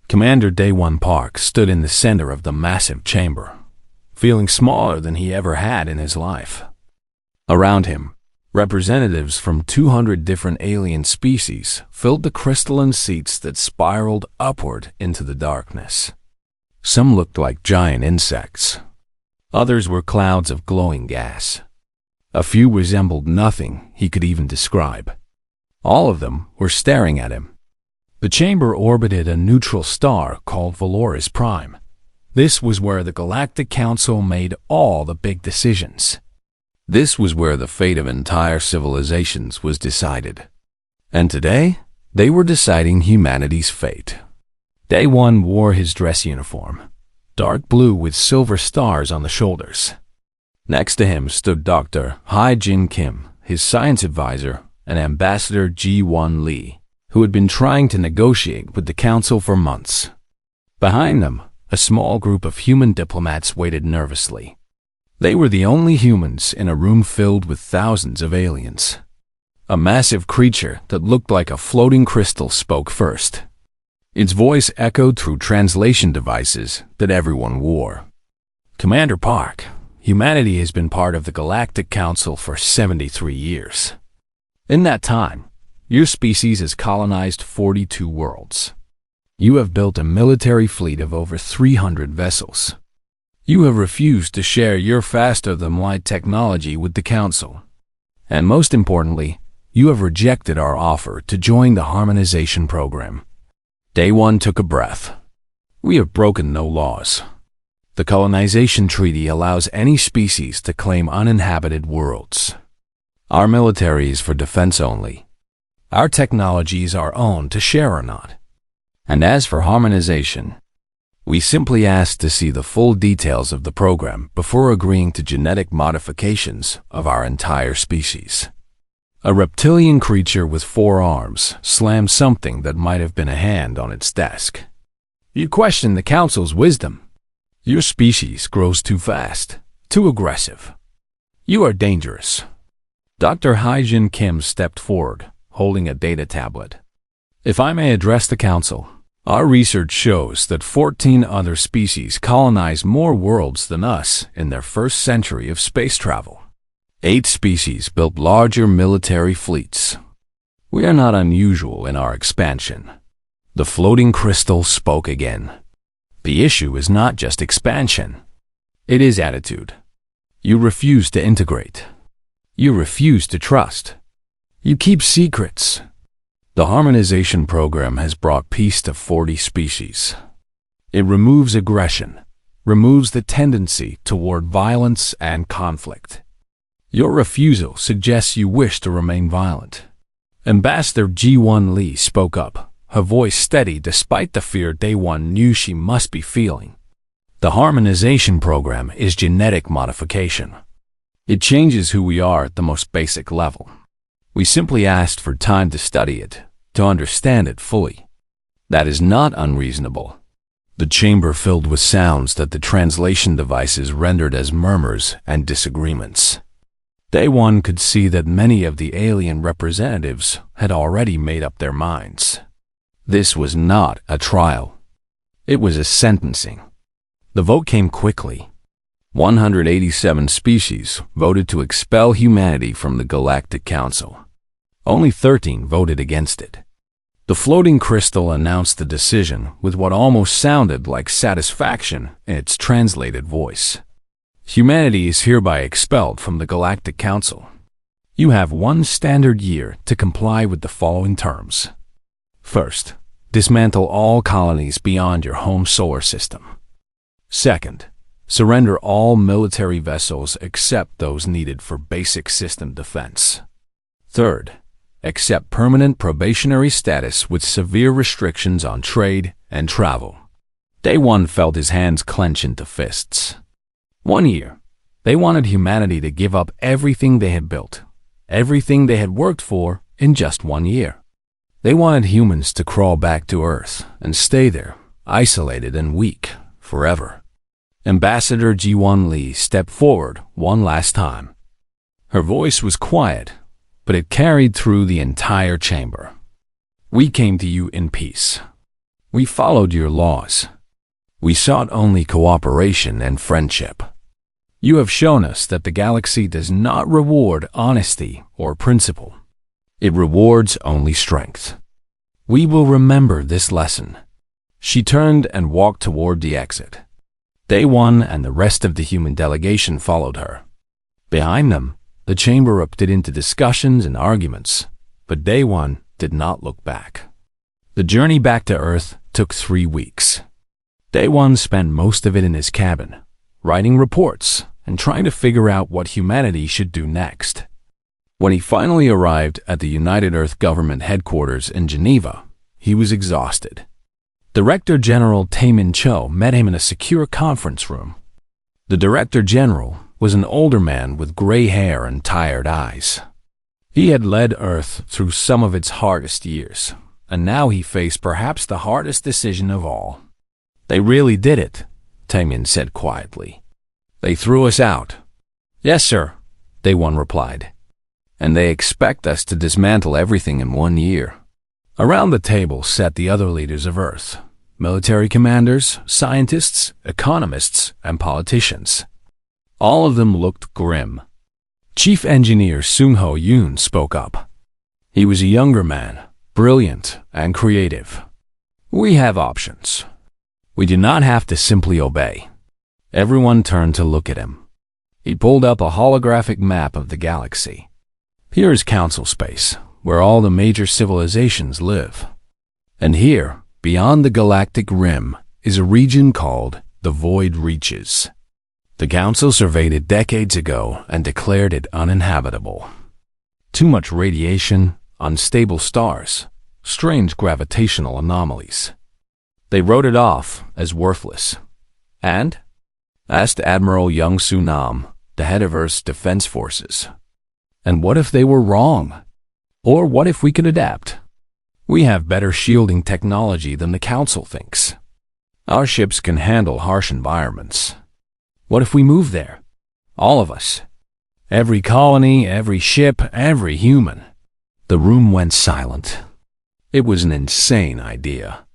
Commander Day One Park stood in the center of the massive chamber, feeling smaller than he ever had in his life. Around him, representatives from 200 different alien species filled the crystalline seats that spiraled upward into the darkness. Some looked like giant insects. Others were clouds of glowing gas. A few resembled nothing he could even describe. All of them were staring at him. The chamber orbited a neutral star called Valoris Prime. This was where the Galactic Council made all the big decisions. This was where the fate of entire civilizations was decided. And today, they were deciding humanity's fate. Day One wore his dress uniform, dark blue with silver stars on the shoulders. Next to him stood Dr. Hai-Jin Kim, his science advisor, and Ambassador Ji-Won Lee, who had been trying to negotiate with the Council for months. Behind them, a small group of human diplomats waited nervously. They were the only humans in a room filled with thousands of aliens. A massive creature that looked like a floating crystal spoke first. Its voice echoed through translation devices that everyone wore. Commander Park, humanity has been part of the Galactic Council for 73 years. In that time, your species has colonized 42 worlds. You have built a military fleet of over 300 vessels. You have refused to share your faster-than-light technology with the Council. And most importantly, you have rejected our offer to join the harmonization program. Day One took a breath. We have broken no laws. The colonization treaty allows any species to claim uninhabited worlds. Our military is for defense only. Our technology is our own to share or not. And as for harmonization, we simply ask to see the full details of the program before agreeing to genetic modifications of our entire species. A reptilian creature with 4 arms slammed something that might have been a hand on its desk. You question the Council's wisdom. Your species grows too fast, too aggressive. You are dangerous. Dr. Hai-Jin Kim stepped forward, holding a data tablet. If I may address the Council, our research shows that 14 other species colonized more worlds than us in their first century of space travel. 8 species built larger military fleets. We are not unusual in our expansion. The floating crystal spoke again. The issue is not just expansion. It is attitude. You refuse to integrate. You refuse to trust. You keep secrets. The harmonization program has brought peace to 40 species. It removes aggression, removes the tendency toward violence and conflict. Your refusal suggests you wish to remain violent. Ambassador Ji-Won Lee spoke up, her voice steady despite the fear Day One knew she must be feeling. The harmonization program is genetic modification. It changes who we are at the most basic level. We simply asked for time to study it, to understand it fully. That is not unreasonable. The chamber filled with sounds that the translation devices rendered as murmurs and disagreements. Day One could see that many of the alien representatives had already made up their minds. This was not a trial. It was a sentencing. The vote came quickly. 187 species voted to expel humanity from the Galactic Council. Only 13 voted against it. The floating crystal announced the decision with what almost sounded like satisfaction in its translated voice. Humanity is hereby expelled from the Galactic Council. You have 1 standard year to comply with the following terms. First, dismantle all colonies beyond your home solar system. Second, surrender all military vessels except those needed for basic system defense. Third, accept permanent probationary status with severe restrictions on trade and travel. Day One felt his hands clench into fists. 1 year. They wanted humanity to give up everything they had built, everything they had worked for in just 1 year. They wanted humans to crawl back to Earth and stay there, isolated and weak, forever. Ambassador Ji-Won Lee stepped forward one last time. Her voice was quiet, but it carried through the entire chamber. We came to you in peace. We followed your laws. We sought only cooperation and friendship. You have shown us that the galaxy does not reward honesty or principle. It rewards only strength. We will remember this lesson." She turned and walked toward the exit. Day One and the rest of the human delegation followed her. Behind them, the chamber erupted into discussions and arguments, but Day One did not look back. The journey back to Earth took 3 weeks. Day One spent most of it in his cabin, writing reports and trying to figure out what humanity should do next. When he finally arrived at the United Earth Government headquarters in Geneva, he was exhausted. Director General Taemin Cho met him in a secure conference room. The Director General was an older man with gray hair and tired eyes. He had led Earth through some of its hardest years, and now he faced perhaps the hardest decision of all. "They really did it," Taemin said quietly. "They threw us out." "Yes, sir," Day One replied. "And they expect us to dismantle everything in 1 year." Around the table sat the other leaders of Earth: military commanders, scientists, economists, and politicians. All of them looked grim. Chief Engineer Sung-ho Yoon spoke up. He was a younger man, brilliant and creative. "We have options. We do not have to simply obey." Everyone turned to look at him. He pulled up a holographic map of the galaxy. "Here is Council Space, where all the major civilizations live. And here, beyond the galactic rim, is a region called the Void Reaches. The Council surveyed it decades ago and declared it uninhabitable. Too much radiation, unstable stars, strange gravitational anomalies. They wrote it off as worthless. "And?" asked Admiral Young Soo Nam, the head of Earth's defense forces. "And what if they were wrong? Or what if we could adapt? We have better shielding technology than the Council thinks. Our ships can handle harsh environments. What if we move there? All of us. Every colony, every ship, every human." The room went silent. It was an insane idea.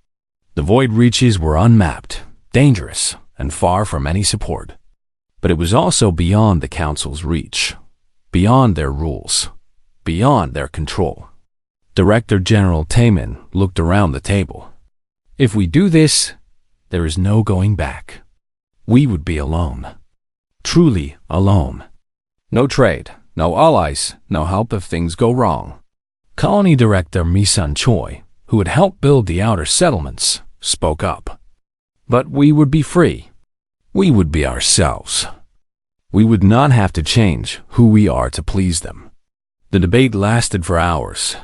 The Void Reaches were unmapped, dangerous, and far from any support. But it was also beyond the Council's reach, beyond their rules, beyond their control. Director General Taemin looked around the table. "If we do this, there is no going back. We would be alone. Truly alone. No trade, no allies, no help if things go wrong." Colony Director Mi-sun Choi, who had helped build the outer settlements, spoke up. "But we would be free. We would be ourselves. We would not have to change who we are to please them." The debate lasted for hours.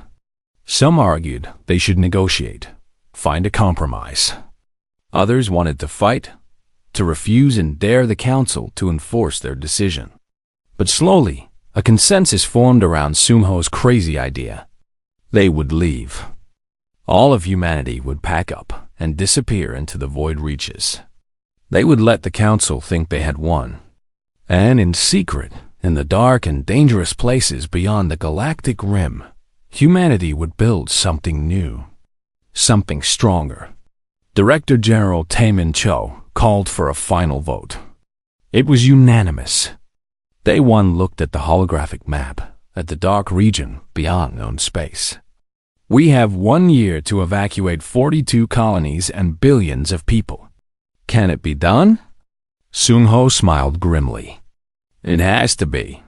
Some argued they should negotiate, find a compromise. Others wanted to fight, to refuse and dare the Council to enforce their decision. But slowly, a consensus formed around Sung-ho's crazy idea. They would leave. All of humanity would pack up and disappear into the Void Reaches. They would let the Council think they had won. And in secret, in the dark and dangerous places beyond the galactic rim, humanity would build something new, something stronger. Director General Taemin Cho called for a final vote. It was unanimous. Day One looked at the holographic map, at the dark region beyond known space. "We have 1 year to evacuate 42 colonies and billions of people. Can it be done?" Sung-ho smiled grimly. "It has to be.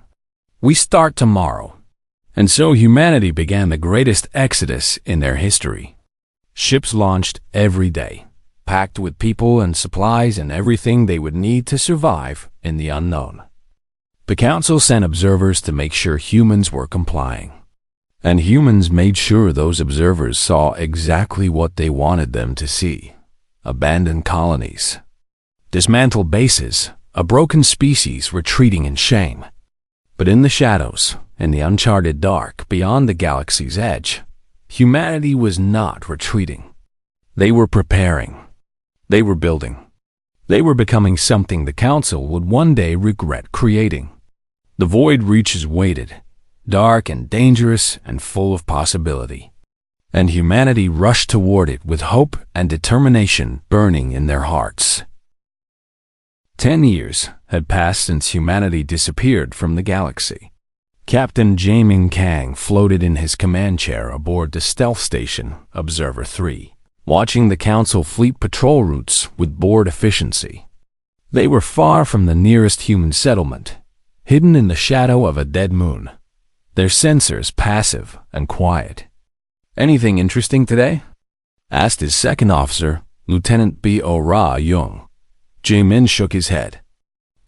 We start tomorrow." And so humanity began the greatest exodus in their history. Ships launched every day, packed with people and supplies and everything they would need to survive in the unknown. The Council sent observers to make sure humans were complying. And humans made sure those observers saw exactly what they wanted them to see: abandoned colonies, dismantled bases, a broken species retreating in shame. But in the shadows, in the uncharted dark beyond the galaxy's edge, humanity was not retreating. They were preparing. They were building. They were becoming something the Council would one day regret creating. The Void Reaches waited, dark and dangerous and full of possibility. and humanity rushed toward it with hope and determination burning in their hearts. 10 years had passed since humanity disappeared from the galaxy. Captain Jamin Kang floated in his command chair aboard the stealth station Observer 3, watching the Council fleet patrol routes with bored efficiency. They were far from the nearest human settlement, hidden in the shadow of a dead moon, their sensors passive and quiet. "Anything interesting today?" asked his second officer, Lieutenant B.O. Ra-Young. Jamin shook his head.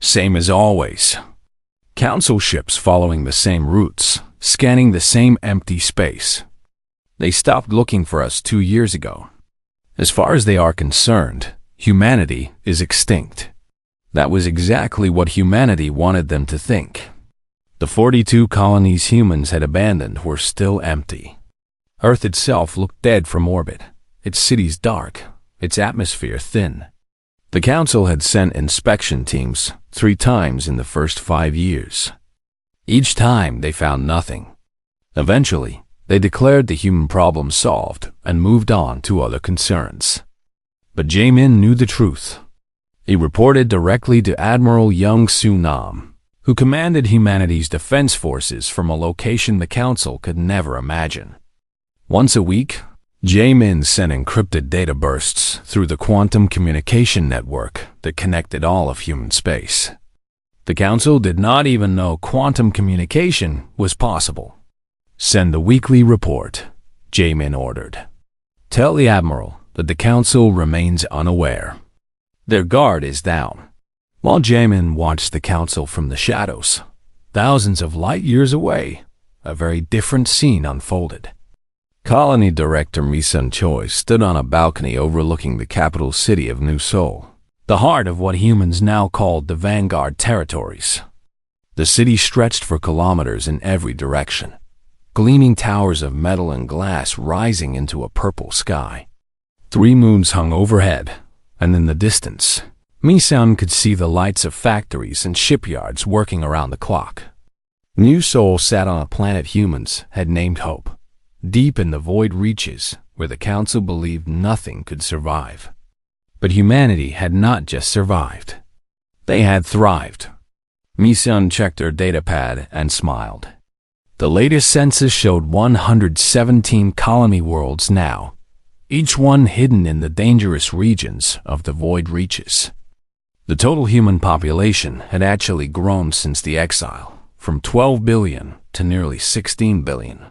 "Same as always. Council ships following the same routes, scanning the same empty space. They stopped looking for us 2 years ago. As far as they are concerned, humanity is extinct." That was exactly what humanity wanted them to think. The 42 colonies humans had abandoned were still empty. Earth itself looked dead from orbit, its cities dark, its atmosphere thin. The Council had sent inspection teams 3 times in the first 5 years. Each time they found nothing. Eventually, they declared the human problem solved and moved on to other concerns. But Jamin knew the truth. He reported directly to Admiral Young Soo Nam, who commanded humanity's defense forces from a location the Council could never imagine. Once a week, Jamin sent encrypted data bursts through the quantum communication network that connected all of human space. The Council did not even know quantum communication was possible. "Send the weekly report," Jamin ordered. "Tell the Admiral that the Council remains unaware. Their guard is down." While Jamin watched the Council from the shadows, thousands of light years away, a very different scene unfolded. Colony Director Mi-sun Choi stood on a balcony overlooking the capital city of New Seoul, the heart of what humans now called the Vanguard Territories. The city stretched for kilometers in every direction, gleaming towers of metal and glass rising into a purple sky. 3 moons hung overhead, and in the distance, Mi-sun could see the lights of factories and shipyards working around the clock. New Seoul sat on a planet humans had named Hope, deep in the void reaches where the Council believed nothing could survive. But humanity had not just survived. They had thrived. Mi-sun checked her datapad and smiled. The latest census showed 117 colony worlds now, each one hidden in the dangerous regions of the void reaches. The total human population had actually grown since the exile, from 12 billion to nearly 16 billion.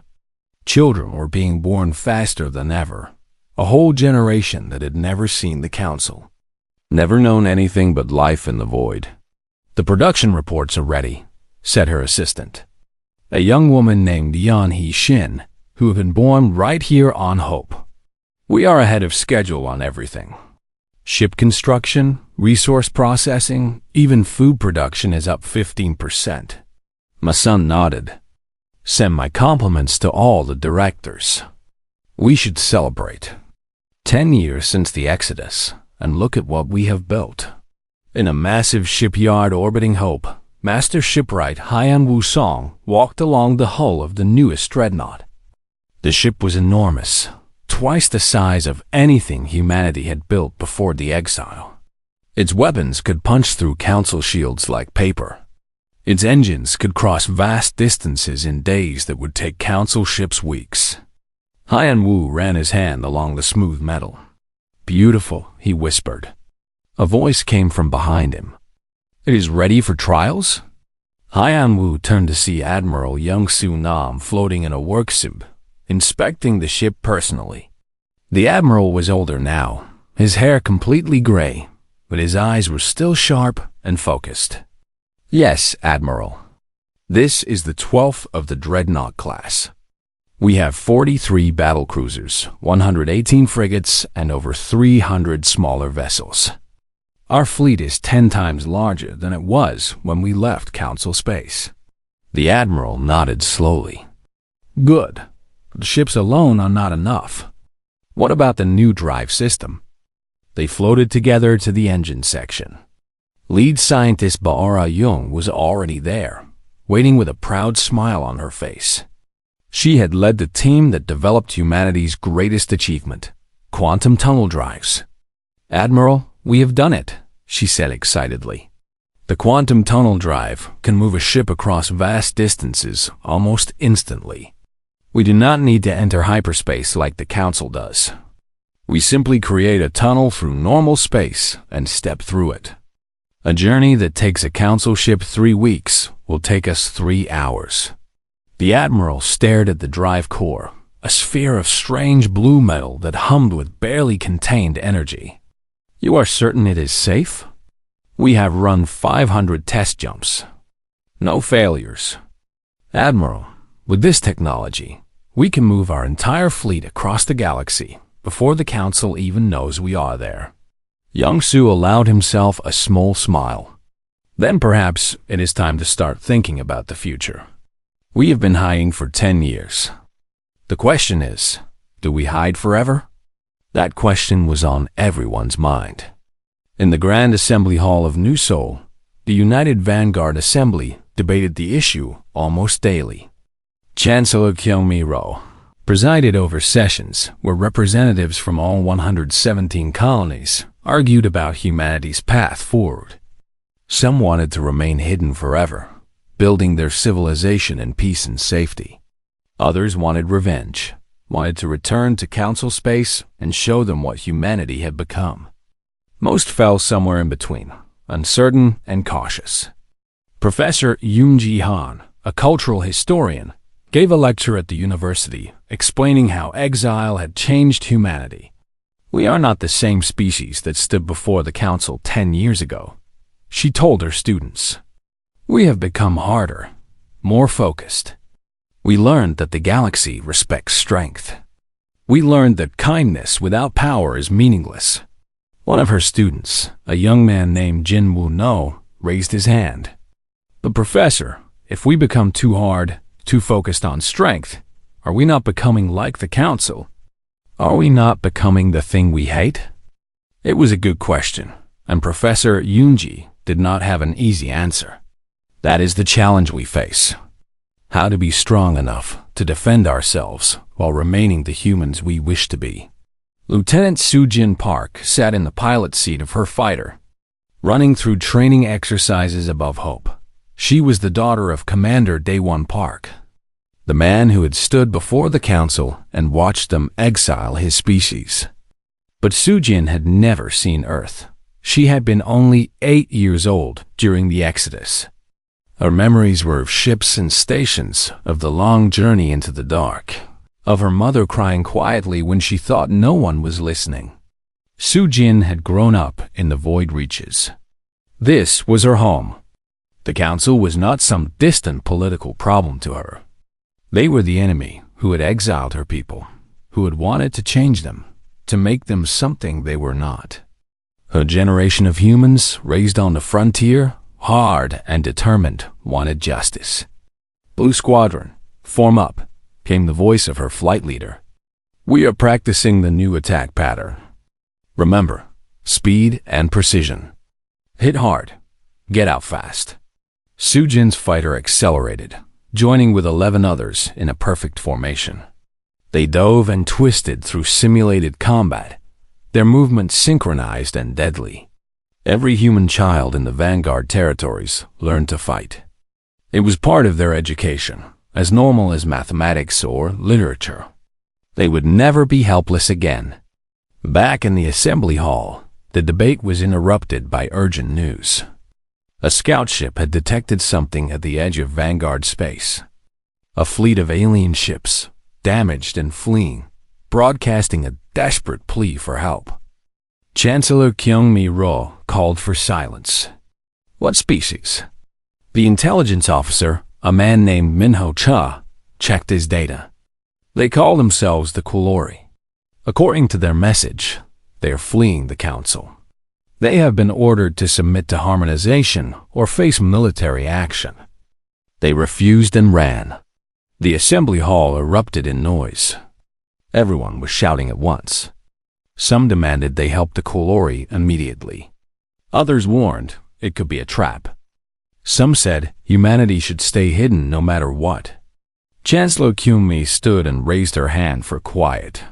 Children were being born faster than ever, a whole generation that had never seen the Council, never known anything but life in the void. "The production reports are ready," said her assistant, a young woman named Yeon Hee Shin, who had been born right here on Hope. "We are ahead of schedule on everything. Ship construction, resource processing, even food production is up 15%. Mi-sun nodded. "Send my compliments to all the directors. We should celebrate. 10 years since the Exodus, and look at what we have built." In a massive shipyard orbiting Hope, Master Shipwright Hyan Woo-song walked along the hull of the newest dreadnought. The ship was enormous, twice the size of anything humanity had built before the exile. Its weapons could punch through Council shields like paper. Its engines could cross vast distances in days that would take Council ships weeks. Hyan Woo ran his hand along the smooth metal. "Beautiful," he whispered. A voice came from behind him. "It is ready for trials?" Hyan Woo turned to see Admiral Young Soo Nam floating in a work suit, inspecting the ship personally. The Admiral was older now, his hair completely gray, but his eyes were still sharp and focused. "Yes, Admiral. This is the 12th of the Dreadnought class. We have 43 battlecruisers, 118 frigates, and over 300 smaller vessels. Our fleet is 10 times larger than it was when we left Council space." The Admiral nodded slowly. "Good. The ships alone are not enough. What about the new drive system?" They floated together to the engine section. Lead scientist Baora Young was already there, waiting with a proud smile on her face. She had led the team that developed humanity's greatest achievement, quantum tunnel drives. "Admiral, we have done it," she said excitedly. "The quantum tunnel drive can move a ship across vast distances almost instantly. We do not need to enter hyperspace like the Council does. We simply create a tunnel through normal space and step through it. A journey that takes a Council ship 3 weeks will take us 3 hours." The Admiral stared at the drive core, a sphere of strange blue metal that hummed with barely contained energy. "You are certain it is safe? We have run 500 test jumps. No failures. Admiral, with this technology, we can move our entire fleet across the galaxy before the Council even knows we are there." Young Su allowed himself a small smile. "Then perhaps it is time to start thinking about the future. We have been hiding for 10 years. The question is, do we hide forever?" That question was on everyone's mind. In the Grand Assembly Hall of New Seoul, the United Vanguard Assembly debated the issue almost daily. Chancellor Kyung-mi-ro presided over sessions where representatives from all 117 colonies argued about humanity's path forward. Some wanted to remain hidden forever, building their civilization in peace and safety. Others wanted revenge, wanted to return to Council space and show them what humanity had become. Most fell somewhere in between, uncertain and cautious. Professor Yoon Ji-han, a cultural historian, gave a lecture at the university explaining how exile had changed humanity. "We are not the same species that stood before the Council 10 years ago," she told her students. "We have become harder, more focused. We learned that the galaxy respects strength. We learned that kindness without power is meaningless." One of her students, a young man named Jin Woo-no, raised his hand. "But Professor, if we become too hard, too focused on strength, are we not becoming like the Council? Are we not becoming the thing we hate?" It was a good question, and Professor Yoonji did not have an easy answer. That is the challenge we face. How to be strong enough to defend ourselves while remaining the humans we wish to be. Lieutenant Soo-jin Park sat in the pilot seat of her fighter, running through training exercises above Hope. She was the daughter of Commander Daewon Park, the man who had stood before the Council and watched them exile his species. But Soo-jin had never seen Earth. She had been only 8 years old during the Exodus. Her memories were of ships and stations, of the long journey into the dark, of her mother crying quietly when she thought no one was listening. Soo-jin had grown up in the void reaches. This was her home. The Council was not some distant political problem to her. They were the enemy who had exiled her people, who had wanted to change them, to make them something they were not. A generation of humans raised on the frontier, hard and determined, wanted justice. "Blue Squadron, form up," came the voice of her flight leader. "We are practicing the new attack pattern. Remember, speed and precision. Hit hard, get out fast." Soo-jin's fighter accelerated, joining with 11 others in a perfect formation. They dove and twisted through simulated combat, their movements synchronized and deadly. Every human child in the Vanguard territories learned to fight. It was part of their education, as normal as mathematics or literature. They would never be helpless again. Back in the assembly hall, the debate was interrupted by urgent news. A scout ship had detected something at the edge of Vanguard space. A fleet of alien ships, damaged and fleeing, broadcasting a desperate plea for help. Chancellor Kyung-mi-ro called for silence. "What species?" The intelligence officer, a man named Minho Cha, checked his data. "They call themselves the Kulori. According to their message, they are fleeing the Council. They have been ordered to submit to harmonization or face military action." They refused and ran. The assembly hall erupted in noise. Everyone was shouting at once. Some demanded they help the Kulori immediately. Others warned it could be a trap. Some said humanity should stay hidden no matter what. Chancellor Kyumi stood and raised her hand for quiet.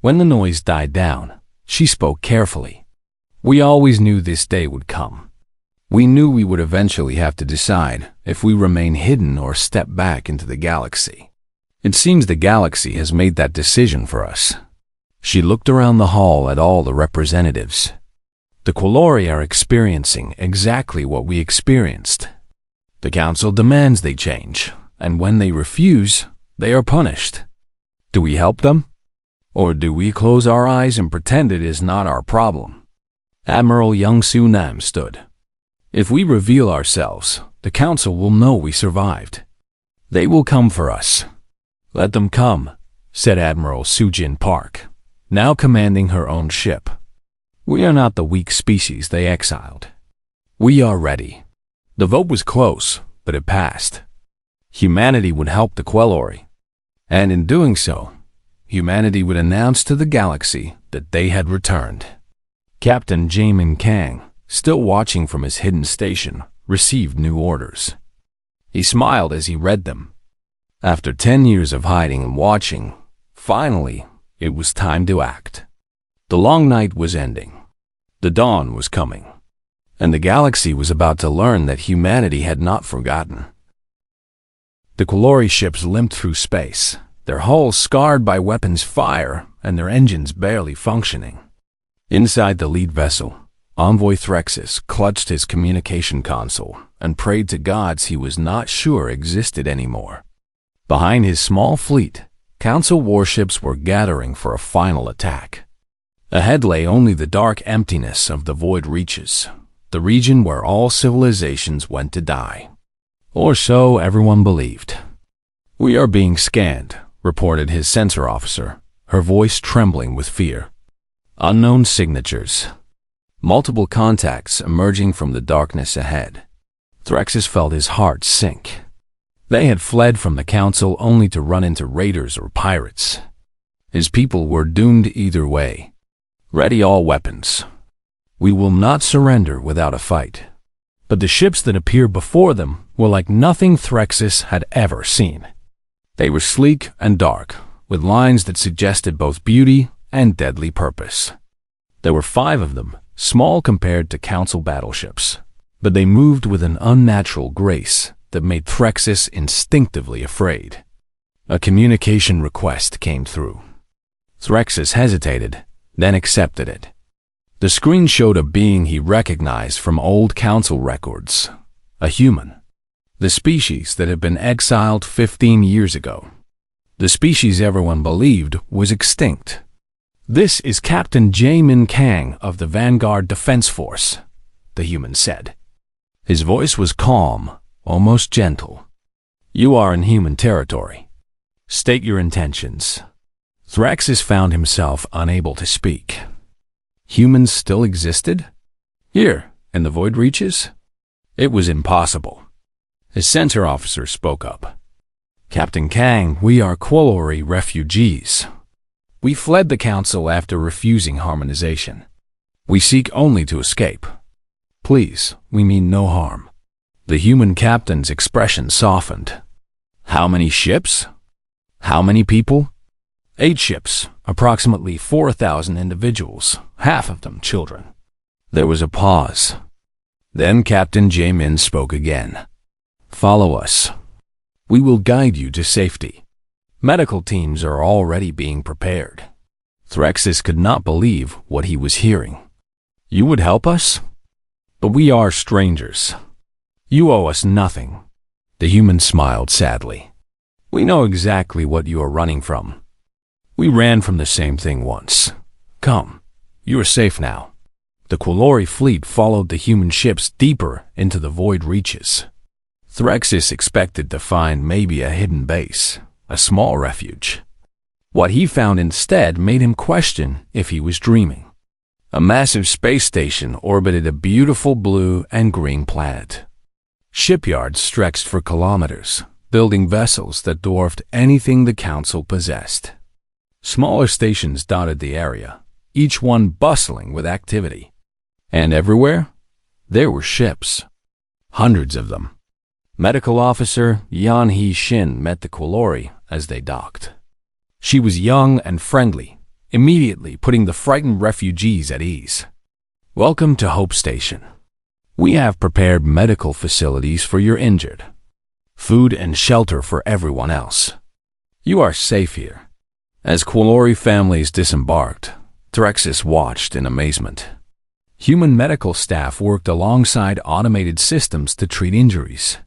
When the noise died down, she spoke carefully. We always knew this day would come. We knew we would eventually have to decide if we remain hidden or step back into the galaxy. It seems the galaxy has made that decision for us. She looked around the hall at all the representatives. The Quilori are experiencing exactly what we experienced. The Council demands they change, and when they refuse, they are punished. Do we help them? Or do we close our eyes and pretend it is not our problem? Admiral Young-Soo Nam stood. If we reveal ourselves, the Council will know we survived. They will come for us. Let them come, said Admiral Sujin Park, now commanding her own ship. We are not the weak species they exiled. We are ready. The vote was close, but it passed. Humanity would help the Quilori, and in doing so, humanity would announce to the galaxy that they had returned. Captain Jamin Kang, still watching from his hidden station, received new orders. He smiled as he read them. After 10 years of hiding and watching, finally, it was time to act. The long night was ending. The dawn was coming, and the galaxy was about to learn that humanity had not forgotten. The Quilori ships limped through space, their hulls scarred by weapons fire and their engines barely functioning. Inside the lead vessel, Envoy Threxus clutched his communication console and prayed to gods he was not sure existed anymore. Behind his small fleet, Council warships were gathering for a final attack. Ahead lay only the dark emptiness of the void reaches, the region where all civilizations went to die. Or so everyone believed. We are being scanned, reported his sensor officer, her voice trembling with fear. Unknown signatures. Multiple contacts emerging from the darkness ahead. Threxus felt his heart sink. They had fled from the Council only to run into raiders or pirates. His people were doomed either way. Ready all weapons. We will not surrender without a fight. But the ships that appeared before them were like nothing Threxus had ever seen. They were sleek and dark, with lines that suggested both beauty and deadly purpose. There were 5 of them, small compared to Council battleships, but they moved with an unnatural grace that made Threxus instinctively afraid. A communication request came through. Threxus hesitated, then accepted it. The screen showed a being he recognized from old Council records, a human. The species that had been exiled 15 years ago. The species everyone believed was extinct. This is Captain Jamin Kang of the Vanguard Defense Force, the human said. His voice was calm, almost gentle. You are in human territory. State your intentions. Threxus found himself unable to speak. Humans still existed? Here, in the void reaches? It was impossible. His sensor officer spoke up. Captain Kang, we are Quilori refugees. We fled the Council after refusing harmonization. We seek only to escape. Please, we mean no harm. The human captain's expression softened. How many ships? How many people? 8 ships, approximately 4,000 individuals, half of them children. There was a pause. Then Captain Jamin spoke again. Follow us. We will guide you to safety. Medical teams are already being prepared. Threxus could not believe what he was hearing. You would help us? But we are strangers. You owe us nothing. The human smiled sadly. We know exactly what you are running from. We ran from the same thing once. Come, you are safe now. The Quilori fleet followed the human ships deeper into the void reaches. Threxus expected to find maybe a hidden base, a small refuge. What he found instead made him question if he was dreaming. A massive space station orbited a beautiful blue and green planet. Shipyards stretched for kilometers, building vessels that dwarfed anything the Council possessed. Smaller stations dotted the area, each one bustling with activity. And everywhere, there were ships. Hundreds of them. Medical Officer Yan He-shin met the Quilori as they docked. She was young and friendly, immediately putting the frightened refugees at ease. "Welcome to Hope Station. We have prepared medical facilities for your injured, food and shelter for everyone else. You are safe here." As Quilori families disembarked, Threxis watched in amazement. Human medical staff worked alongside automated systems to treat injuries.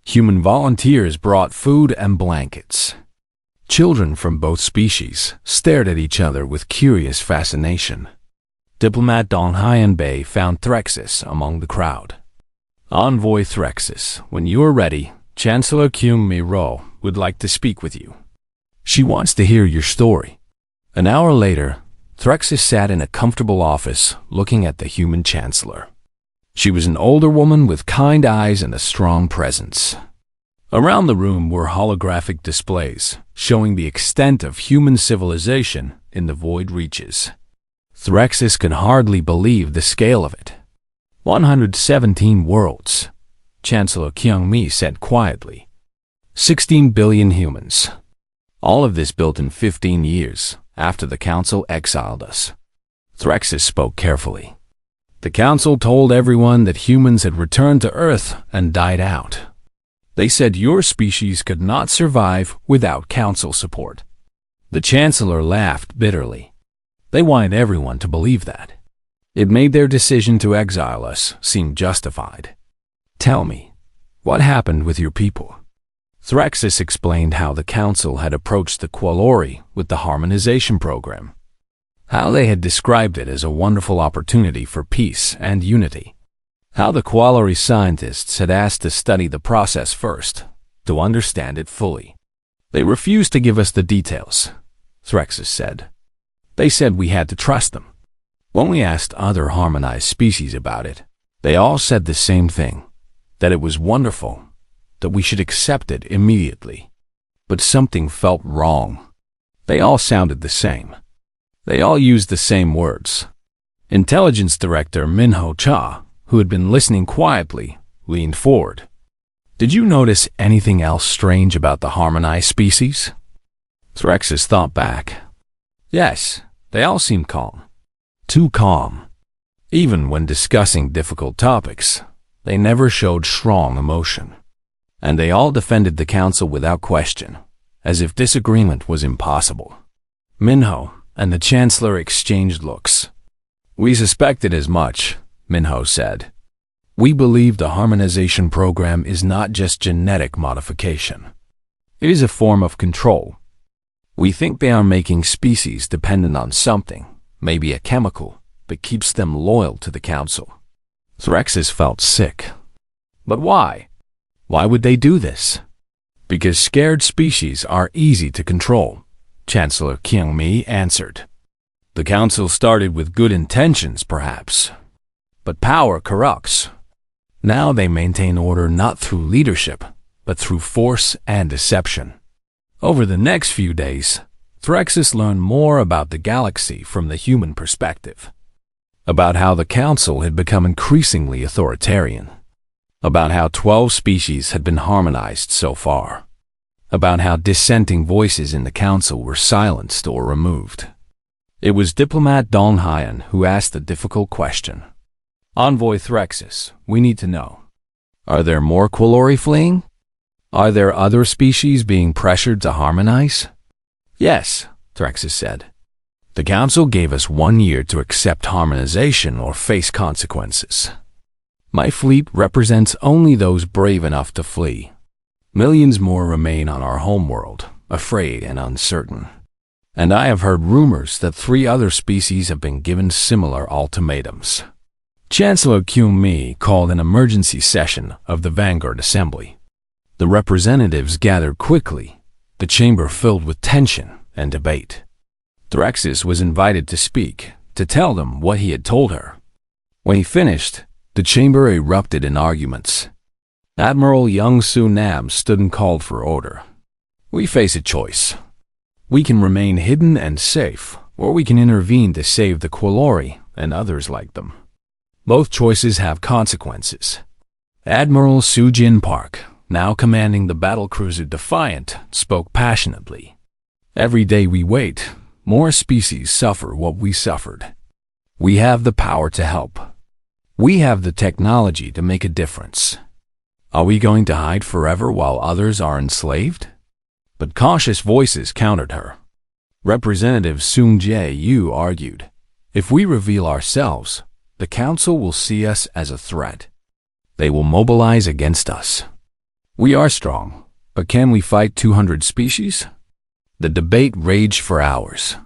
Human volunteers brought food and blankets. Children from both species stared at each other with curious fascination. Diplomat Dong Hyanbei found Threxis among the crowd. "Envoy Threxis, when you are ready, Chancellor Kyung Mi-ro would like to speak with you. She wants to hear your story." An hour later, Threxis sat in a comfortable office looking at the human chancellor. She was an older woman with kind eyes and a strong presence. Around the room were holographic displays showing the extent of human civilization in the void reaches. Threxis could hardly believe the scale of it. 117 worlds, Chancellor Kyung-mi said quietly. 16 billion humans. All of this built in 15 years after the Council exiled us. Threxis spoke carefully. The Council told everyone that humans had returned to Earth and died out. They said your species could not survive without Council support. The Chancellor laughed bitterly. They wanted everyone to believe that. It made their decision to exile us seem justified. "Tell me, what happened with your people?" Threxis explained how the Council had approached the Quilori with the harmonization program, how they had described it as a wonderful opportunity for peace and unity, how the Quilori scientists had asked to study the process first, to understand it fully. "They refused to give us the details," Threxis said. "They said we had to trust them." When we asked other harmonized species about it, they all said the same thing, that it was wonderful, that we should accept it immediately. But something felt wrong. They all sounded the same. They all used the same words. Intelligence Director Minho Cha, who had been listening quietly, leaned forward. "Did you notice anything else strange about the harmonized species?" Threxis thought back. "Yes, they all seemed calm. Too calm. Even when discussing difficult topics, they never showed strong emotion. And they all defended the Council without question, as if disagreement was impossible." Minho and the Chancellor exchanged looks. "We suspected as much," Minho said. "We believe the harmonization program is not just genetic modification. It is a form of control. We think they are making species dependent on something, maybe a chemical, that keeps them loyal to the Council." Threxis felt sick. But why? Why would they do this? "Because scared species are easy to control," Chancellor Kyung-mi answered. "The Council started with good intentions, perhaps. But power corrupts. Now they maintain order not through leadership, but through force and deception." Over the next few days, Threxis learned more about the galaxy from the human perspective, about how the Council had become increasingly authoritarian, about how 12 species had been harmonized so far, about how dissenting voices in the Council were silenced or removed. It was Diplomat Dong Hyan who asked the difficult question. "Envoy Threxis, we need to know. Are there more Quilori fleeing? Are there other species being pressured to harmonize?" "Yes," Threxis said. "The Council gave us 1 year to accept harmonization or face consequences. My fleet represents only those brave enough to flee. Millions more remain on our homeworld, afraid and uncertain. And I have heard rumors that 3 other species have been given similar ultimatums." Chancellor Kyung-mi called an emergency session of the Vanguard Assembly. The representatives gathered quickly, the chamber filled with tension and debate. Threxis was invited to speak, to tell them what he had told her. When he finished, the chamber erupted in arguments. Admiral Young-Soo Nam stood and called for order. "We face a choice. We can remain hidden and safe, or we can intervene to save the Quilori and others like them. Both choices have consequences." Admiral Soo Jin Park, now commanding the battlecruiser Defiant, spoke passionately. Every day we wait, more species suffer what we suffered. We have the power to help. We have the technology to make a difference. Are we going to hide forever while others are enslaved? But cautious voices countered her. Representative Sung Jae-yu argued, if we reveal ourselves, the council will see us as a threat. They will mobilize against us. We are strong, but can we fight 200 species? The debate raged for hours.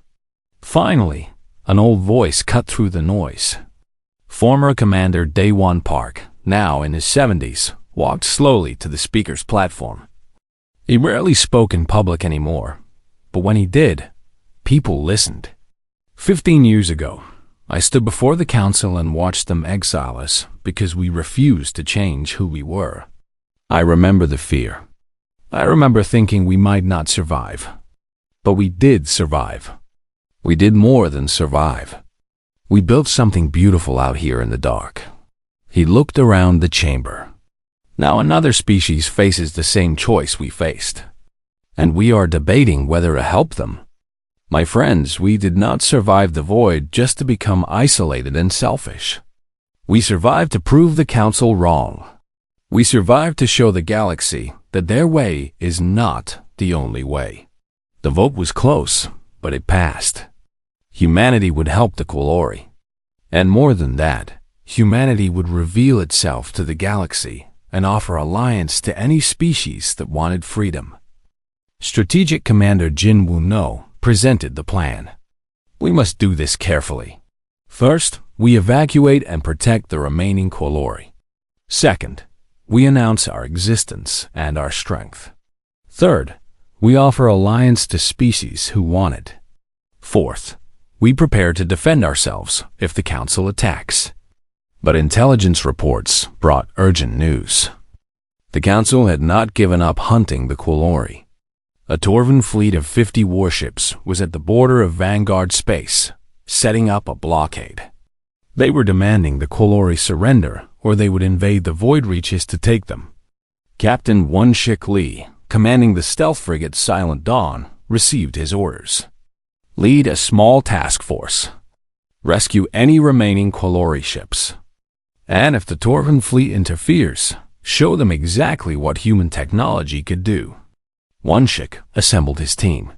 Finally, an old voice cut through the noise. Former Commander Daewon Park, now in his 70s, walked slowly to the speaker's platform. He rarely spoke in public anymore, but when he did, people listened. 15 years ago, I stood before the council and watched them exile us because we refused to change who we were. I remember the fear. I remember thinking we might not survive. But we did survive. We did more than survive. We built something beautiful out here in the dark. He looked around the chamber. Now another species faces the same choice we faced. And we are debating whether to help them. My friends, we did not survive the void just to become isolated and selfish. We survived to prove the council wrong. We survived to show the galaxy that their way is not the only way. The vote was close, but it passed. Humanity would help the Quilori. And more than that, humanity would reveal itself to the galaxy and offer alliance to any species that wanted freedom. Strategic Commander Jin Woo-no presented the plan. We must do this carefully. First, we evacuate and protect the remaining Quilori. Second, we announce our existence and our strength. Third, we offer alliance to species who want it. Fourth, we prepare to defend ourselves if the council attacks. But intelligence reports brought urgent news. The council had not given up hunting the Quilori. A Torvan fleet of 50 warships was at the border of Vanguard space, setting up a blockade. They were demanding the Quilori surrender or they would invade the void reaches to take them. Captain Won-shik Lee, commanding the stealth frigate Silent Dawn, received his orders. Lead a small task force. Rescue any remaining Quilori ships. And if the Torvan fleet interferes, show them exactly what human technology could do. Won-shik assembled his team.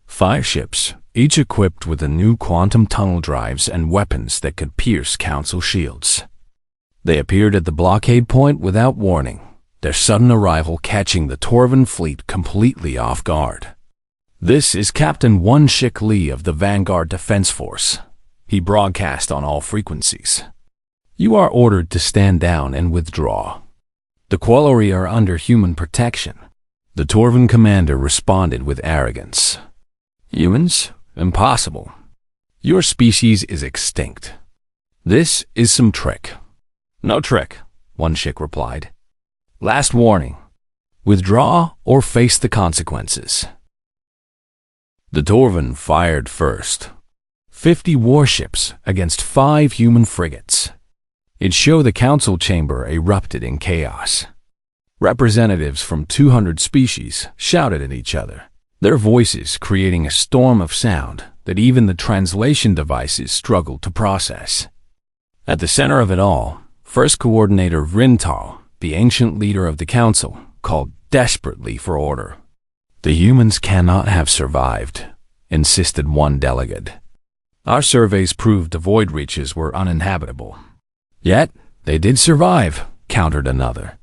5 ships, each equipped with the new quantum tunnel drives and weapons that could pierce council shields. They appeared at the blockade point without warning, their sudden arrival catching the Torvan fleet completely off guard. This is Captain Won-shik Lee of the Vanguard Defense Force. He broadcast on all frequencies. You are ordered to stand down and withdraw. The Quilori are under human protection. The Torvan commander responded with arrogance. Humans? Impossible. Your species is extinct. This is some trick. No trick, Won-shik replied. Last warning. Withdraw or face the consequences. The Torvan fired first. 50 warships against 5 human frigates. It showed the council chamber erupted in chaos. Representatives from 200 species shouted at each other, their voices creating a storm of sound that even the translation devices struggled to process. At the center of it all, First Coordinator Rintal, the ancient leader of the council, called desperately for order. The humans cannot have survived, insisted one delegate. Our surveys proved the void reaches were uninhabitable. Yet, they did survive, countered another.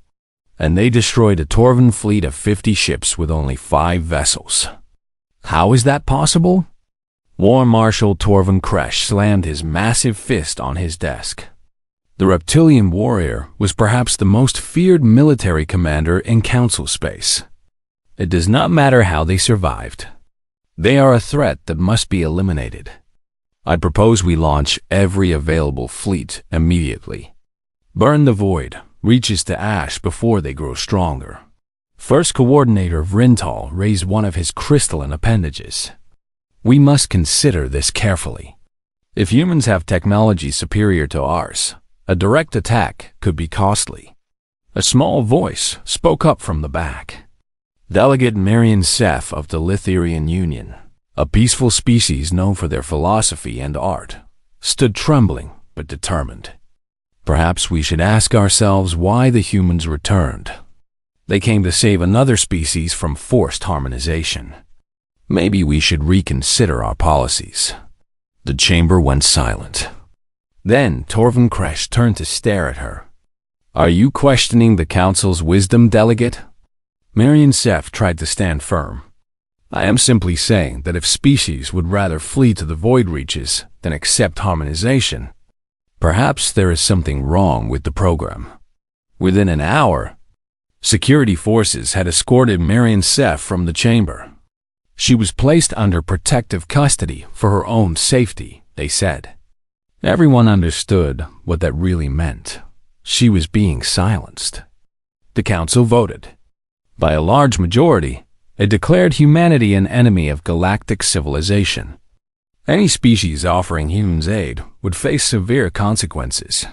And they destroyed a Torvan fleet of 50 ships with only 5 vessels. How is that possible? War Marshal Torvan Kresh slammed his massive fist on his desk. The reptilian warrior was perhaps the most feared military commander in council space. It does not matter how they survived. They are a threat that must be eliminated. I propose we launch every available fleet immediately. Burn the void, reaches to ash before they grow stronger. First Coordinator Rintal raised one of his crystalline appendages. We must consider this carefully. If humans have technology superior to ours, a direct attack could be costly. A small voice spoke up from the back. Delegate Marion Seth of the Litherian Union, a peaceful species known for their philosophy and art, stood trembling but determined. Perhaps we should ask ourselves why the humans returned. They came to save another species from forced harmonization. Maybe we should reconsider our policies. The chamber went silent. Then Torvin Kresh turned to stare at her. Are you questioning the Council's wisdom, Delegate? Marion Seth tried to stand firm. I am simply saying that if species would rather flee to the void reaches than accept harmonization, perhaps there is something wrong with the program. Within an hour, security forces had escorted Marion Seth from the chamber. She was placed under protective custody for her own safety, they said. Everyone understood what that really meant. She was being silenced. The Council voted. By a large majority, it declared humanity an enemy of galactic civilization. Any species offering humans aid would face severe consequences.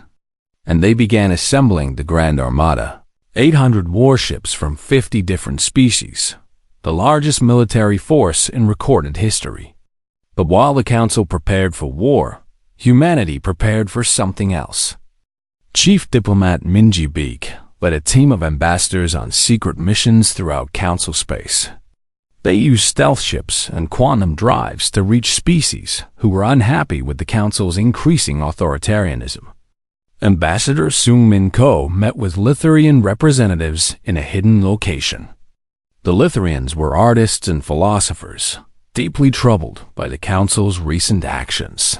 And they began assembling the Grand Armada, 800 warships from 50 different species, the largest military force in recorded history. But while the Council prepared for war, humanity prepared for something else. Chief Diplomat Minji Beek led a team of ambassadors on secret missions throughout Council space. They used stealth ships and quantum drives to reach species who were unhappy with the Council's increasing authoritarianism. Ambassador Sung Min Ko met with Litherian representatives in a hidden location. The Litherians were artists and philosophers, deeply troubled by the Council's recent actions.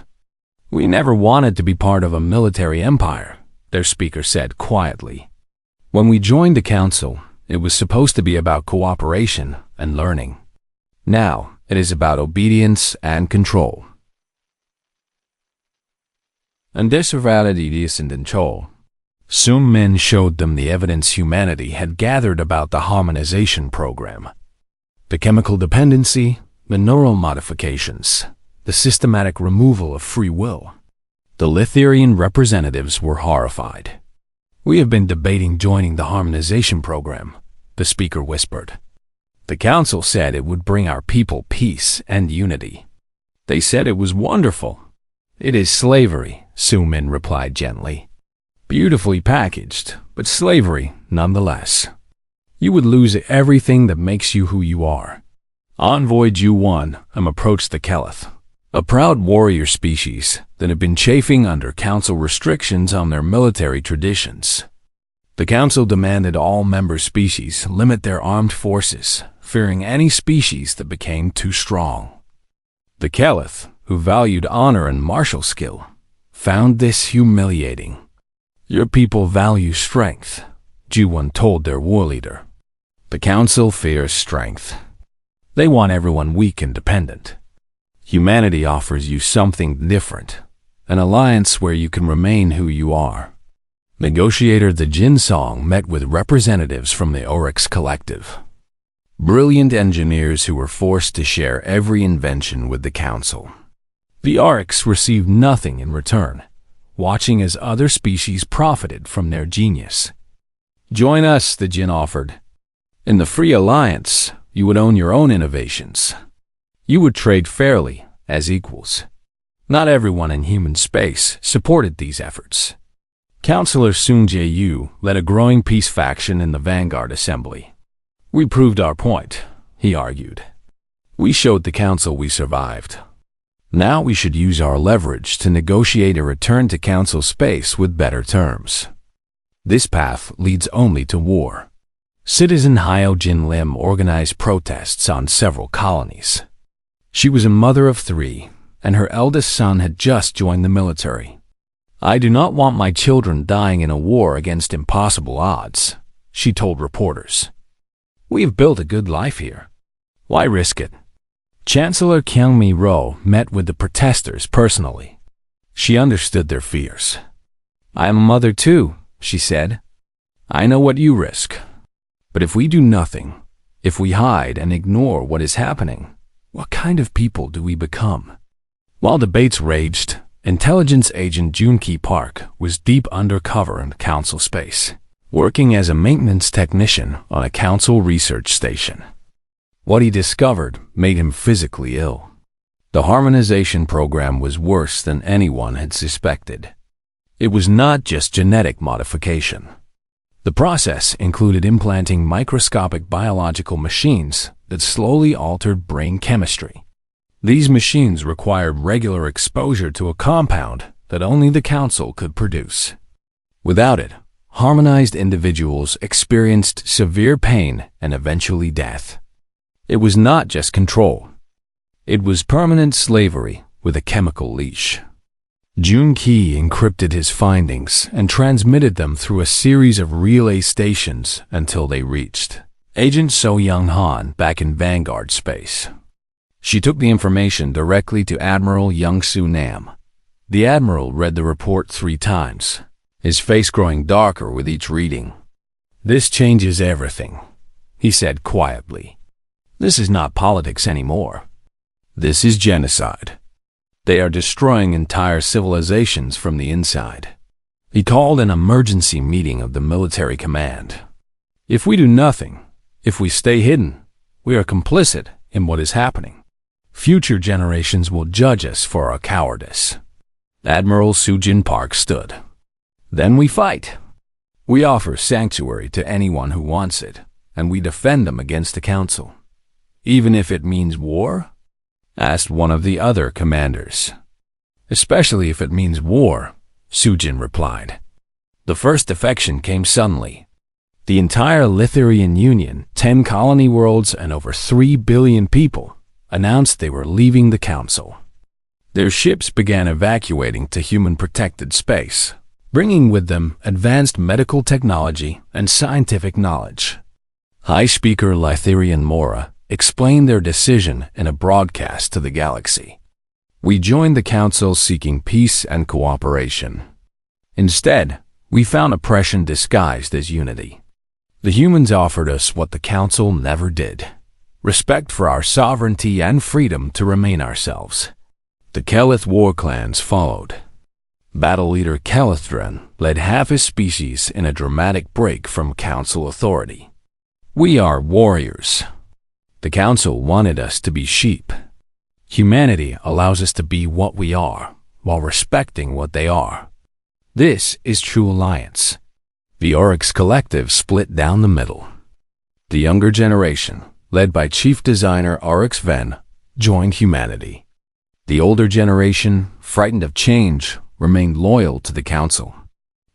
We never wanted to be part of a military empire, their speaker said quietly. When we joined the Council, it was supposed to be about cooperation and learning. Now, it is about obedience and control. And this validity and control. Sun Min showed them the evidence humanity had gathered about the harmonization program. The chemical dependency, the neural modifications, the systematic removal of free will. The Litherian representatives were horrified. We have been debating joining the harmonization program, the speaker whispered. The Council said it would bring our people peace and unity. They said it was wonderful. It is slavery, Sun Min replied gently. Beautifully packaged, but slavery nonetheless. You would lose everything that makes you who you are. Envoy Ju-1 approached the Keleth, a proud warrior species that had been chafing under Council restrictions on their military traditions. The Council demanded all member species limit their armed forces, fearing any species that became too strong. The Keleth, who valued honor and martial skill, found this humiliating. Your people value strength, Ju-1 told their war leader. The Council fears strength. They want everyone weak and dependent. Humanity offers you something different, an alliance where you can remain who you are. Negotiator the Jin Song met with representatives from the Oryx Collective. Brilliant engineers who were forced to share every invention with the Council. The Oryx received nothing in return, watching as other species profited from their genius. Join us, the Jin offered. In the Free Alliance, you would own your own innovations. You would trade fairly, as equals. Not everyone in human space supported these efforts. Councillor Sung Jae-yu led a growing peace faction in the Vanguard Assembly. We proved our point, he argued. We showed the Council we survived. Now we should use our leverage to negotiate a return to Council space with better terms. This path leads only to war. Citizen Hyo Jin Lim organized protests on several colonies. She was a mother of 3, and her eldest son had just joined the military. I do not want my children dying in a war against impossible odds, she told reporters. We have built a good life here. Why risk it? Chancellor Kyung Mi-ro met with the protesters personally. She understood their fears. I am a mother too, she said. I know what you risk. But if we do nothing, if we hide and ignore what is happening, what kind of people do we become? While debates raged, intelligence agent Jun Ki Park was deep undercover in Council space. working as a maintenance technician on a council research station. What he discovered made him physically ill. The harmonization program was worse than anyone had suspected. It was not just genetic modification. The process included implanting microscopic biological machines that slowly altered brain chemistry. These machines required regular exposure to a compound that only the council could produce. Without it, harmonized individuals experienced severe pain and eventually death. It was not just control. It was permanent slavery with a chemical leash. Junki encrypted his findings and transmitted them through a series of relay stations until they reached Agent So Young-han back in Vanguard space. She took the information directly to Admiral Young-Soo Nam. The Admiral read the report 3 times, his face growing darker with each reading. "This changes everything," he said quietly. "This is not politics anymore. This is genocide. They are destroying entire civilizations from the inside." He called an emergency meeting of the military command. "If we do nothing, if we stay hidden, we are complicit in what is happening. Future generations will judge us for our cowardice." Admiral Sujin Park stood. "Then we fight. We offer sanctuary to anyone who wants it, and we defend them against the council. Even if it means war?" asked one of the other commanders. "Especially if it means war," Sujin replied. The first defection came suddenly. The entire Lithurian Union, 10 colony worlds, and over 3 billion people announced they were leaving the council. Their ships began evacuating to human-protected space, bringing with them advanced medical technology and scientific knowledge. High Speaker Lithurian Mora explained their decision in a broadcast to the galaxy. "We joined the council seeking peace and cooperation. Instead, we found oppression disguised as unity. The humans offered us what the council never did: respect for our sovereignty and freedom to remain ourselves." The Kelith war clans followed. Battle leader Kelithran led half his species in a dramatic break from council authority. "We are warriors. The council wanted us to be sheep. Humanity allows us to be what we are, while respecting what they are. This is true alliance." The Oryx collective split down the middle. The younger generation, led by chief designer Oryx Ven, joined humanity. The older generation, frightened of change, remained loyal to the council.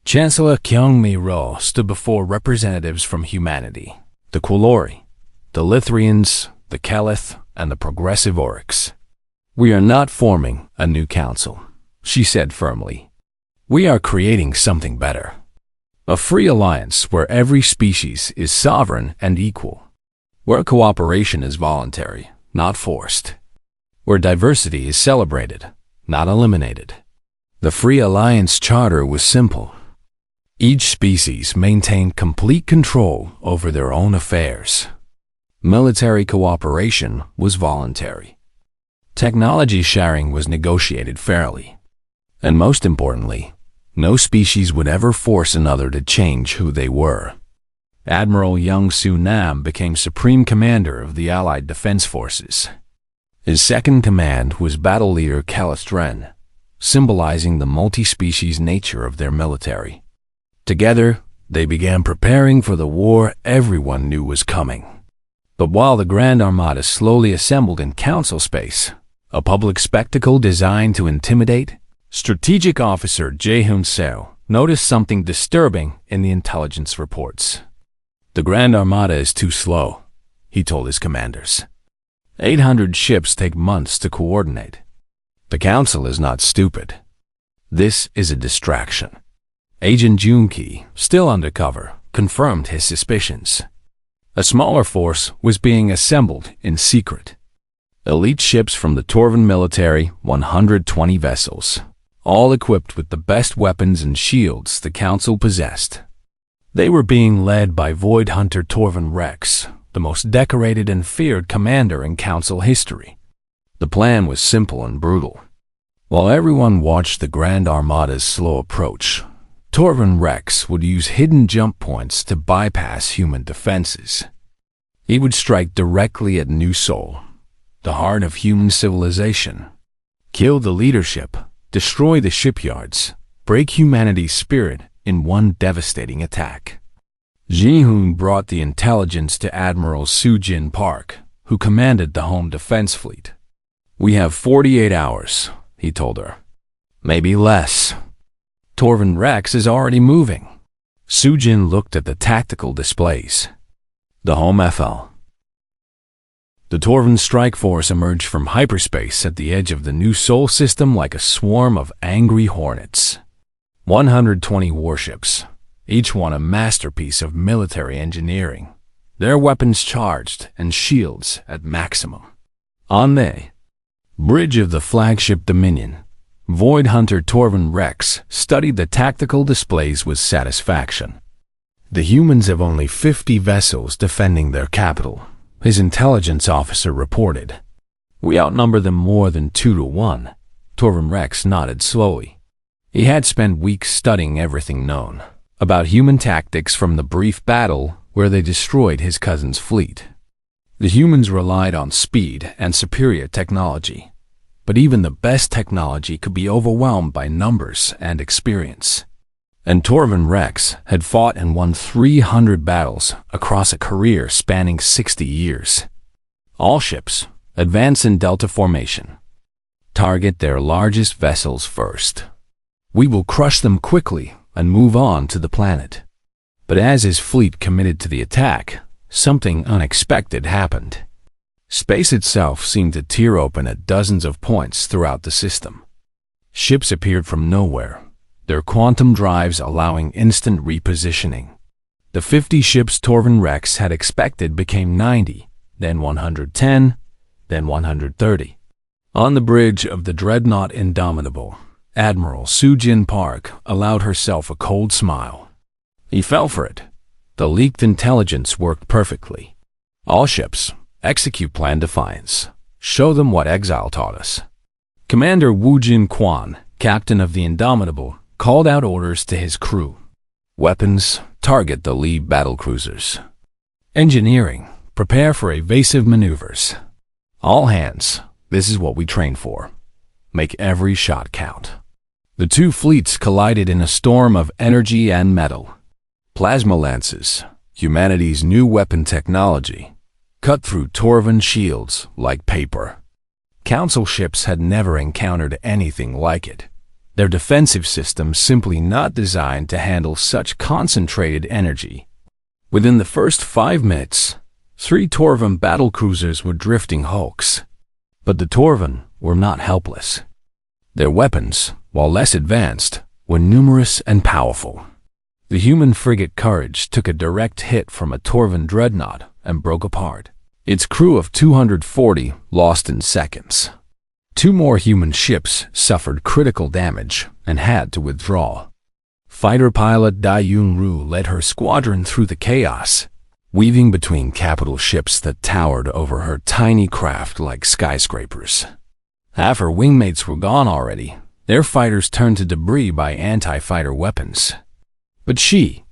Chancellor Kyungmi Ro stood before representatives from humanity: the Quilori, the Lithrians, the Kelith, and the progressive Oryx. "We are not forming a new council," she said firmly. "We are creating something better. A free alliance where every species is sovereign and equal. Where cooperation is voluntary, not forced. Where diversity is celebrated, not eliminated." The Free Alliance Charter was simple. Each species maintained complete control over their own affairs. Military cooperation was voluntary. Technology sharing was negotiated fairly. And most importantly, no species would ever force another to change who they were. Admiral Young-Soo Nam became Supreme Commander of the Allied Defense Forces. His second command was Battle Leader Calistren, symbolizing the multi-species nature of their military. Together, they began preparing for the war everyone knew was coming. But while the Grand Armada slowly assembled in council space, a public spectacle designed to intimidate, Strategic Officer Jae-hoon Seo noticed something disturbing in the intelligence reports. "The Grand Armada is too slow," he told his commanders. 800 ships take months to coordinate. The council is not stupid. This is a distraction. Agent Junki, still undercover, confirmed his suspicions. A smaller force was being assembled in secret. Elite ships from the Torvan military, 120 vessels, all equipped with the best weapons and shields the council possessed. They were being led by Void Hunter Torvan Rex, the most decorated and feared commander in council history. The plan was simple and brutal. While everyone watched the Grand Armada's slow approach, Torvin Rex would use hidden jump points to bypass human defenses. He would strike directly at New Sol, the heart of human civilization, kill the leadership, destroy the shipyards, break humanity's spirit in one devastating attack. Ji-hoon brought the intelligence to Admiral Soo-jin Park, who commanded the home defense fleet. "We have 48 hours, he told her. "Maybe less. Torvin Rex is already moving." Soo-jin looked at the tactical displays. The home FL. The Torvin strike force emerged from hyperspace at the edge of the New Sol system like a swarm of angry hornets. 120 warships, each one a masterpiece of military engineering, their weapons charged and shields at maximum. On the bridge of the flagship Dominion, Void Hunter Torvin Rex studied the tactical displays with satisfaction. The humans have only 50 vessels defending their capital, his intelligence officer reported. "We outnumber them more than 2 to 1, Torvin Rex nodded slowly. He had spent weeks studying everything known about human tactics from the brief battle where they destroyed his cousin's fleet. The humans relied on speed and superior technology, but even the best technology could be overwhelmed by numbers and experience. And Torvin Rex had fought and won 300 battles across a career spanning 60 years. All ships, advance in Delta formation. Target their largest vessels first. We will crush them quickly and move on to the planet." But as his fleet committed to the attack, something unexpected happened. Space itself seemed to tear open at dozens of points throughout the system. Ships appeared from nowhere, their quantum drives allowing instant repositioning. The 50 ships Torvin Rex had expected became 90, then 110, then 130. On the bridge of the dreadnought Indomitable, Admiral Soo-jin Park allowed herself a cold smile. He fell for it. The leaked intelligence worked perfectly. "All ships, execute Plan Defiance. Show them what exile taught us." Commander Woo-jin Kwan, captain of the Indomitable, called out orders to his crew. "Weapons, target the lead battlecruisers. Engineering, prepare for evasive maneuvers. All hands, this is what we train for. Make every shot count." The two fleets collided in a storm of energy and metal. Plasma lances, humanity's new weapon technology, cut through Torvin shields like paper. Council ships had never encountered anything like it. Their defensive systems simply not designed to handle such concentrated energy. Within the first 5 minutes, 3 Torvin battlecruisers were drifting hulks. But the Torvin were not helpless. Their weapons, while less advanced, were numerous and powerful. The human frigate Courage took a direct hit from a Torvin dreadnought and broke apart. Its crew of 240 lost in seconds. 2 more human ships suffered critical damage and had to withdraw. Fighter pilot Da-Yoon-Roo led her squadron through the chaos, weaving between capital ships that towered over her tiny craft like skyscrapers. Half her wingmates were gone already, their fighters turned to debris by anti-fighter weapons. But she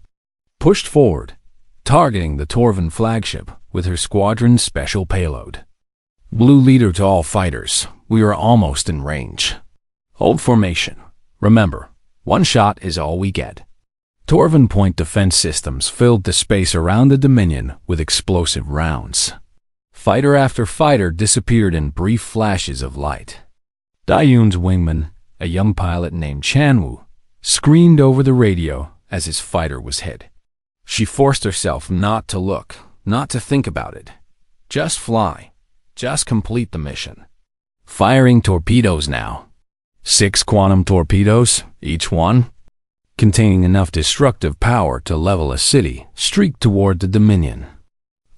pushed forward, targeting the Torvin flagship with her squadron's special payload. "Blue leader to all fighters, we are almost in range. Hold formation. Remember, 1 shot is all we get." Torvin point defense systems filled the space around the Dominion with explosive rounds. Fighter after fighter disappeared in brief flashes of light. Da-Yoon's wingman, a young pilot named Chan-woo, screamed over the radio as his fighter was hit. She forced herself not to look, not to think about it. Just fly. Just complete the mission. Firing torpedoes now. 6 quantum torpedoes, each one, containing enough destructive power to level a city, streaked toward the Dominion.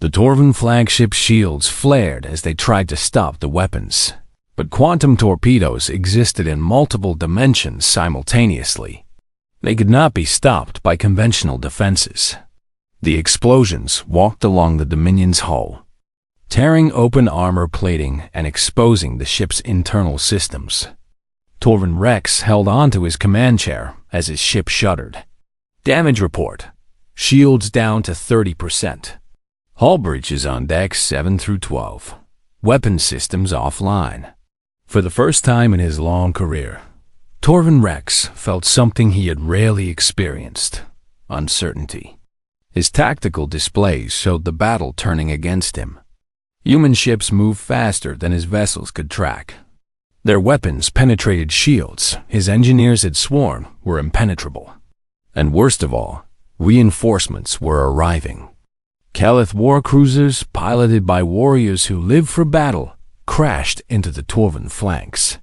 The Torvin flagship shields flared as they tried to stop the weapons, but quantum torpedoes existed in multiple dimensions simultaneously. They could not be stopped by conventional defenses. The explosions walked along the Dominion's hull, tearing open armor plating and exposing the ship's internal systems. Torvin Rex held on to his command chair as his ship shuddered. Damage report. Shields down to 30%. Hull breaches on decks 7 through 12. Weapon systems offline. For the first time in his long career, Torvin Rex felt something he had rarely experienced: uncertainty. His tactical displays showed the battle turning against him. Human ships moved faster than his vessels could track. Their weapons penetrated shields his engineers had sworn were impenetrable. And worst of all, reinforcements were arriving. Galactic war cruisers, piloted by warriors who lived for battle, crashed into the Torvin flanks.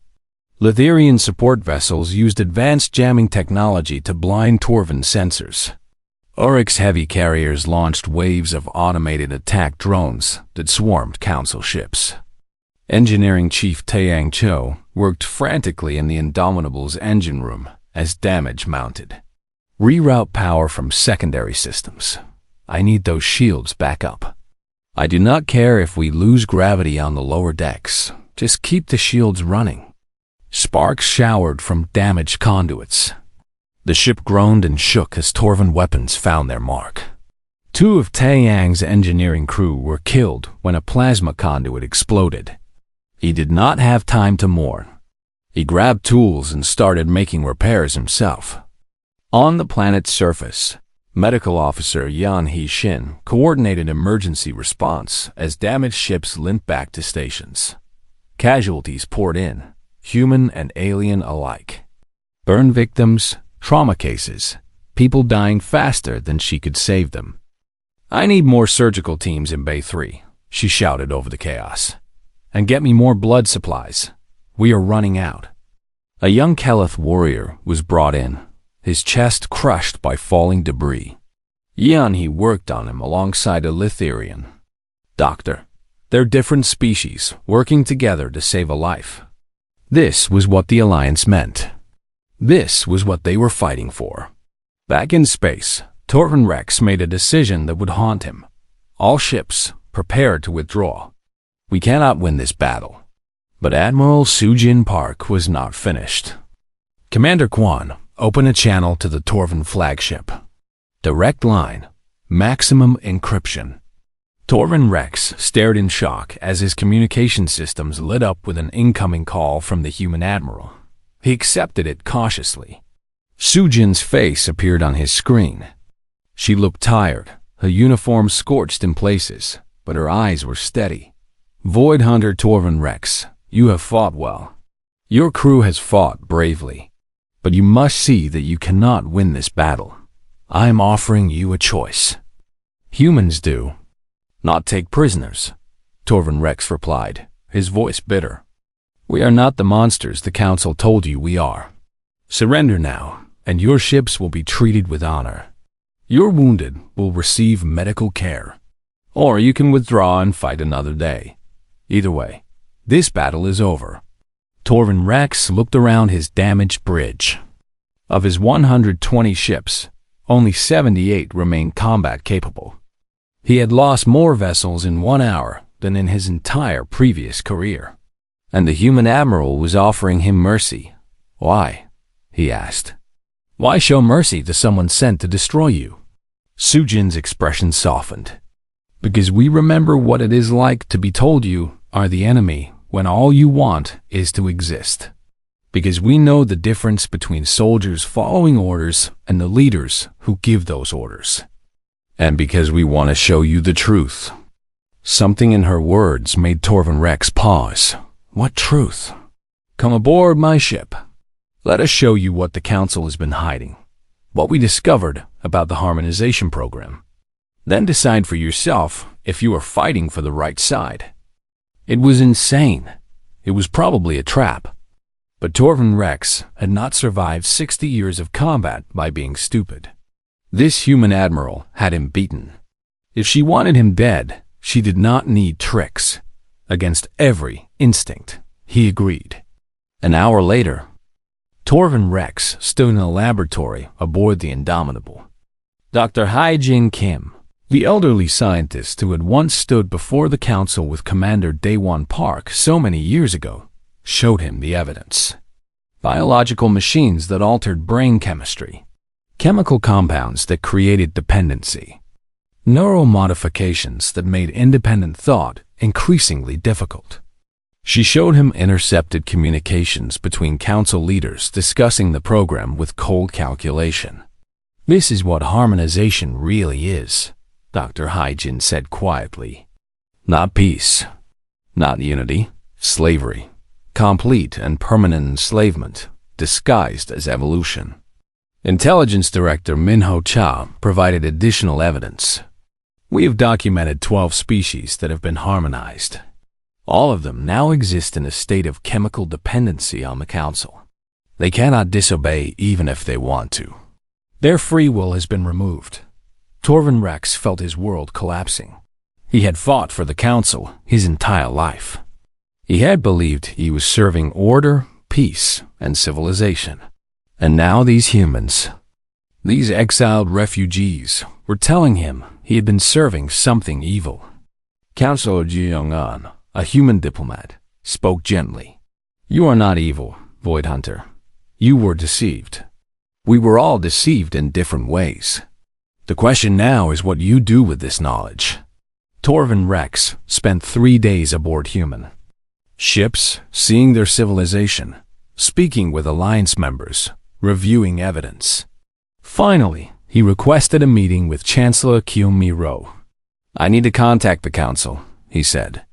Litherian support vessels used advanced jamming technology to blind Torvin sensors. Oryx heavy carriers launched waves of automated attack drones that swarmed Council ships. Engineering Chief Taeyang Cho worked frantically in the Indomitable's engine room as damage mounted. Reroute power from secondary systems. I need those shields back up. I do not care if we lose gravity on the lower decks. Just keep the shields running. Sparks showered from damaged conduits. The ship groaned and shook as Torvin weapons found their mark. 2 of Taeyang's engineering crew were killed when a plasma conduit exploded. He did not have time to mourn. He grabbed tools and started making repairs himself. On the planet's surface, Medical Officer Yan He-shin coordinated emergency response as damaged ships limped back to stations. Casualties poured in, human and alien alike. Burn victims, trauma cases, people dying faster than she could save them. I need more surgical teams in Bay 3, she shouted over the chaos. And get me more blood supplies. We are running out. A young Keleth warrior was brought in, his chest crushed by falling debris. He worked on him alongside a Litherian. Doctor, they're different species working together to save a life. This was what the Alliance meant. This was what they were fighting for. Back in space, Torvin Rex made a decision that would haunt him. All ships prepared to withdraw. We cannot win this battle. But Admiral Sujin Park was not finished. Commander Kwan, open a channel to the Torvin flagship. Direct line. Maximum encryption. Torvin Rex stared in shock as his communication systems lit up with an incoming call from the human admiral. He accepted it cautiously. Sujin's face appeared on his screen. She looked tired, her uniform scorched in places, but her eyes were steady. Void Hunter Torvin Rex, you have fought well. Your crew has fought bravely. But you must see that you cannot win this battle. I am offering you a choice. Humans do. Not take prisoners, Torvin Rex replied, his voice bitter. We are not the monsters the Council told you we are. Surrender now, and your ships will be treated with honor. Your wounded will receive medical care. Or you can withdraw and fight another day. Either way, this battle is over. Torvin Rex looked around his damaged bridge. Of his 120 ships, only 78 remained combat capable. He had lost more vessels in 1 hour than in his entire previous career. And the human admiral was offering him mercy. Why? He asked. Why show mercy to someone sent to destroy you? Sujin's expression softened. Because we remember what it is like to be told you are the enemy when all you want is to exist. Because we know the difference between soldiers following orders and the leaders who give those orders. And because we want to show you the truth. Something in her words made Torvin Rex pause. What truth? Come aboard my ship. Let us show you what the Council has been hiding. What we discovered about the harmonization program. Then decide for yourself if you are fighting for the right side. It was insane. It was probably a trap. But Torvin Rex had not survived 60 years of combat by being stupid. This human admiral had him beaten. If she wanted him dead, she did not need tricks. Against every instinct, he agreed. An hour later, Torvin Rex stood in a laboratory aboard the Indomitable. Dr. Hai-Jin Kim, the elderly scientist who had once stood before the Council with Commander Daewon Park so many years ago, showed him the evidence. Biological machines that altered brain chemistry. chemical compounds that created dependency, neural modifications that made independent thought increasingly difficult. She showed him intercepted communications between council leaders discussing the program with cold calculation. "This is what harmonization really is," Dr. Hyjin said quietly. "Not peace, not unity, slavery, complete and permanent enslavement, disguised as evolution." Intelligence Director Minho Cha provided additional evidence. "We have documented 12 species that have been harmonized. All of them now exist in a state of chemical dependency on the Council. They cannot disobey even if they want to. Their free will has been removed." Torvin Rex felt his world collapsing. He had fought for the Council his entire life. He had believed he was serving order, peace, and civilization. And now these humans, these exiled refugees, were telling him he had been serving something evil. Councilor Ji Young-an, a human diplomat, spoke gently. "You are not evil, Void Hunter. You were deceived. We were all deceived in different ways. The question now is what you do with this knowledge." Torvin Rex spent 3 days aboard human ships, seeing their civilization, speaking with alliance members, reviewing evidence. Finally, he requested a meeting with Chancellor Kyung-mi-ro. "I need to contact the Council," he said.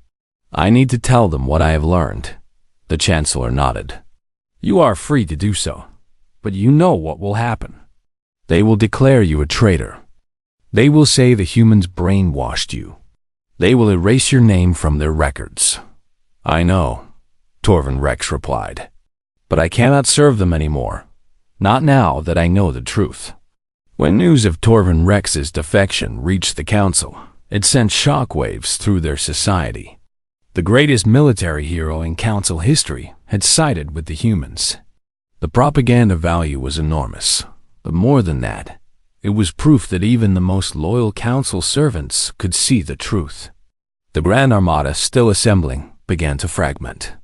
"I need to tell them what I have learned." The Chancellor nodded. "You are free to do so, but you know what will happen. They will declare you a traitor. They will say the humans brainwashed you. They will erase your name from their records." "I know," Torvin Rex replied. "But I cannot serve them anymore. Not now that I know the truth." When news of Torvin Rex's defection reached the Council, it sent shockwaves through their society. The greatest military hero in Council history had sided with the humans. The propaganda value was enormous, but more than that, it was proof that even the most loyal Council servants could see the truth. The Grand Armada, still assembling, began to fragment.